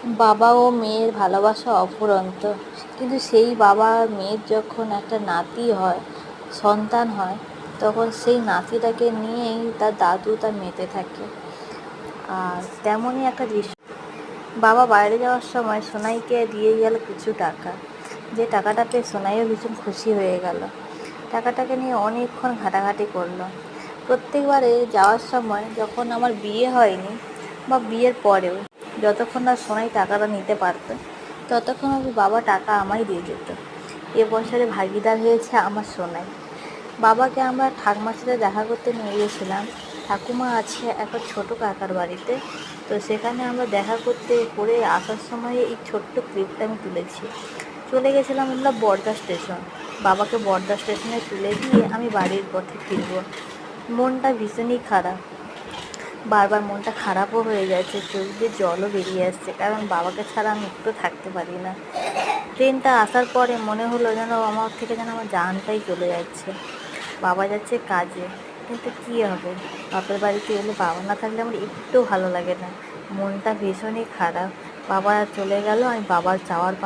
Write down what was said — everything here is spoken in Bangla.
বাবা ও মেয়ের ভালোবাসা অফুরন্ত, কিন্তু সেই বাবা আর মেয়ের যখন একটা নাতি হয়, সন্তান হয়, তখন সেই নাতিটাকে নিয়েই তার দাদু তার মেতে থাকে। আর তেমনই একটা দৃশ্য, বাবা বাইরে যাওয়ার সময় সোনাইকে দিয়ে গেল কিছু টাকা। যে টাকাটা পেয়ে সোনাইও ভীষণ খুশি হয়ে গেল। টাকাটাকে নিয়ে অনেকক্ষণ ঘাটাঘাটি করলো। প্রত্যেকবারে যাওয়ার সময়, যখন আমার বিয়ে হয়নি বা বিয়ের পরেও, যতক্ষণ না সোনাই টাকাটা নিতে পারতো, ততক্ষণ অবধি বাবা টাকা আমায় দিয়ে যেত। এবছরে ভাগিদার হয়েছে আমার সোনাই। বাবাকে আমরা ঠাকুমার সাথে দেখা করতে নিয়ে গেছিলাম। ঠাকুমা আছে একটা ছোট কাকার বাড়িতে, তো সেখানে আমরা দেখা করতে করে আসার সময় এই ছোট্ট ক্লিপটা আমি তুলেছি। চলে গেছিলাম আমরা বর্ধা স্টেশন। বাবাকে বর্ধা স্টেশনে তুলে দিয়ে আমি বাড়ির পথে ফিরব। মনটা ভীষণই খারাপ, বারবার মনটা খারাপও হয়ে যাচ্ছে, চোখ দিয়ে জলও বেরিয়ে আসছে, কারণ বাবাকে ছাড়া আমি একটু থাকতে পারি না। ট্রেনটা আসার পরে মনে হলো যেন আমার থেকে যেন আমার জানটাই চলে যাচ্ছে। বাবা যাচ্ছে কাজে, কিন্তু কী হবে, বাপের বাড়িতে এলে বাবা না থাকলে আমার একটু ভালো লাগে না। মনটা ভীষণই খারাপ। বাবা চলে গেল, আমি বাবার যাওয়ার